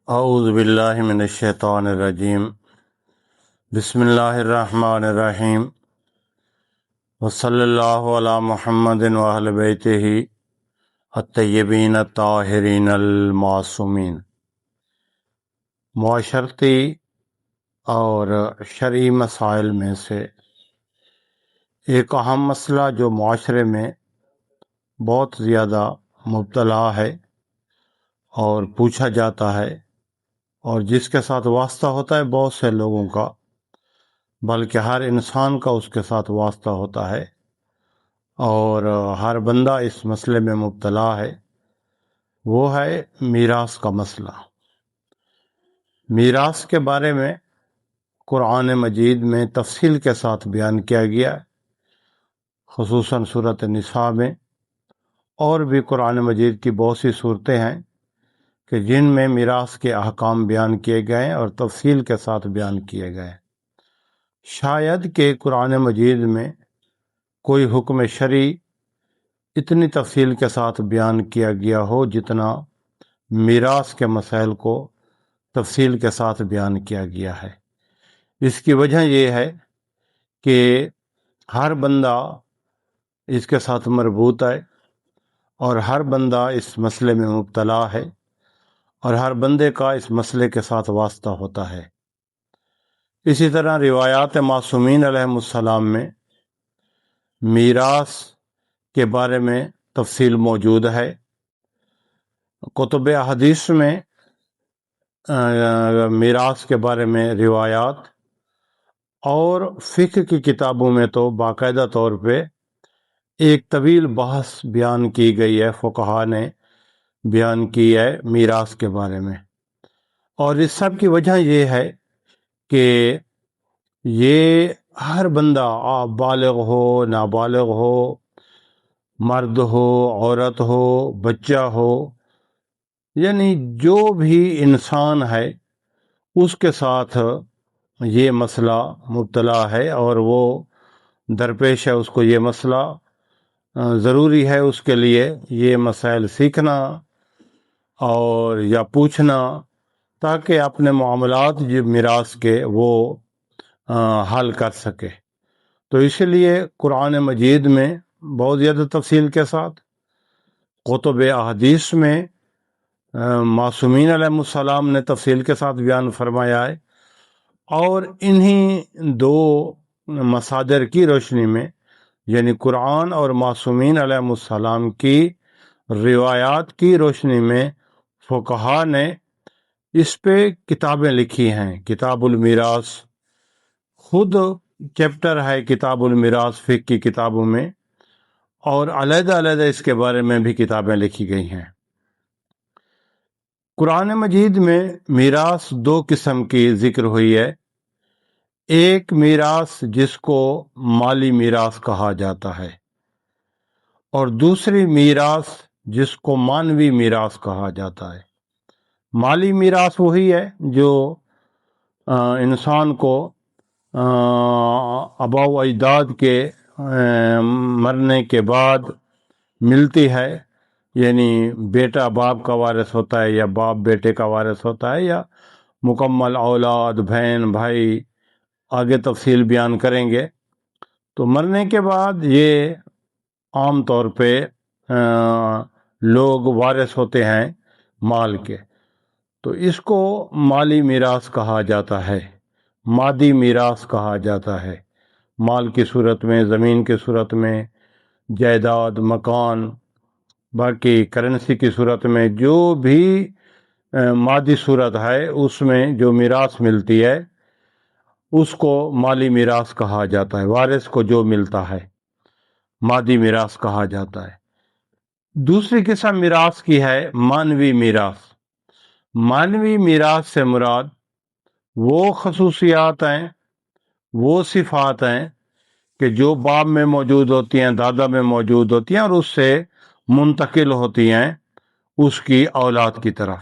اعوذ باللہ من الشیطان الرجیم بسم اللہ الرحمن الرحیم وصلی اللہ علی محمد واہل بیتہ الطیبین الطاہرین المعصومین۔ معاشرتی اور شرعی مسائل میں سے ایک اہم مسئلہ جو معاشرے میں بہت زیادہ مبتلا ہے اور پوچھا جاتا ہے اور جس کے ساتھ واسطہ ہوتا ہے بہت سے لوگوں کا، بلکہ ہر انسان کا اس کے ساتھ واسطہ ہوتا ہے اور ہر بندہ اس مسئلے میں مبتلا ہے، وہ ہے میراث کا مسئلہ۔ میراث کے بارے میں قرآن مجید میں تفصیل کے ساتھ بیان کیا گیا ہے، خصوصاً سورۃ نساء میں، اور بھی قرآن مجید کی بہت سی صورتیں ہیں کہ جن میں میراث کے احکام بیان کیے گئے ہیں اور تفصیل کے ساتھ بیان کیے گئے ہیں۔ شاید کہ قرآن مجید میں کوئی حکم شرعی اتنی تفصیل کے ساتھ بیان کیا گیا ہو جتنا میراث کے مسائل کو تفصیل کے ساتھ بیان کیا گیا ہے۔ اس کی وجہ یہ ہے کہ ہر بندہ اس کے ساتھ مربوط ہے اور ہر بندہ اس مسئلے میں مبتلا ہے اور ہر بندے کا اس مسئلے کے ساتھ واسطہ ہوتا ہے۔ اسی طرح روایات معصومین علیہم السلام میں میراث کے بارے میں تفصیل موجود ہے۔ کتب حدیث میں میراث کے بارے میں روایات اور فقہ کی کتابوں میں تو باقاعدہ طور پہ ایک طویل بحث بیان کی گئی ہے، فقہا نے بیان کی ہے میراث کے بارے میں، اور اس سب کی وجہ یہ ہے کہ یہ ہر بندہ بالغ ہو نابالغ ہو، مرد ہو عورت ہو بچہ ہو، یعنی جو بھی انسان ہے اس کے ساتھ یہ مسئلہ مبتلا ہے اور وہ درپیش ہے، اس کو یہ مسئلہ ضروری ہے اس کے لیے یہ مسائل سیکھنا اور یا پوچھنا تاکہ اپنے معاملات جو میراث کے وہ حل کر سکے۔ تو اسی لیے قرآن مجید میں بہت زیادہ تفصیل کے ساتھ، کتب احادیث میں معصومین علیہ السلام نے تفصیل کے ساتھ بیان فرمایا ہے، اور انہی دو مصادر کی روشنی میں یعنی قرآن اور معصومین علیہ السلام کی روایات کی روشنی میں فقہا نے اس پہ کتابیں لکھی ہیں۔ کتاب المیراث خود چیپٹر ہے، کتاب المیراث فقہ کی کتابوں میں، اور علیحدہ علیحدہ اس کے بارے میں بھی کتابیں لکھی گئی ہیں۔ قرآن مجید میں میراث دو قسم کی ذکر ہوئی ہے، ایک میراث جس کو مالی میراث کہا جاتا ہے، اور دوسری میراث جس کو مانوی میراث کہا جاتا ہے۔ مالی میراث وہی ہے جو انسان کو آباء و اجداد کے مرنے کے بعد ملتی ہے، یعنی بیٹا باپ کا وارث ہوتا ہے یا باپ بیٹے کا وارث ہوتا ہے، یا مکمل اولاد بہن بھائی، آگے تفصیل بیان کریں گے۔ تو مرنے کے بعد یہ عام طور پہ لوگ وارث ہوتے ہیں مال کے، تو اس کو مالی میراث کہا جاتا ہے، مادی میراث کہا جاتا ہے۔ مال کی صورت میں، زمین کی صورت میں، جائیداد مکان، باقی کرنسی کی صورت میں، جو بھی مادی صورت ہے اس میں جو میراث ملتی ہے اس کو مالی میراث کہا جاتا ہے۔ وارث کو جو ملتا ہے مادی میراث کہا جاتا ہے۔ دوسری قسم میراث کی ہے مانوی میراث۔ مانوی میراث سے مراد وہ خصوصیات ہیں، وہ صفات ہیں کہ جو باپ میں موجود ہوتی ہیں، دادا میں موجود ہوتی ہیں، اور اس سے منتقل ہوتی ہیں اس کی اولاد کی طرف۔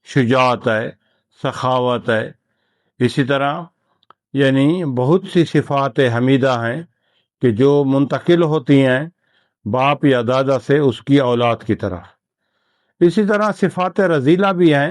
شجاعت ہے، سخاوت ہے، اسی طرح یعنی بہت سی صفات حمیدہ ہیں کہ جو منتقل ہوتی ہیں باپ یا دادا سے اس کی اولاد کی طرف۔ اسی طرح صفات رذیلہ بھی ہیں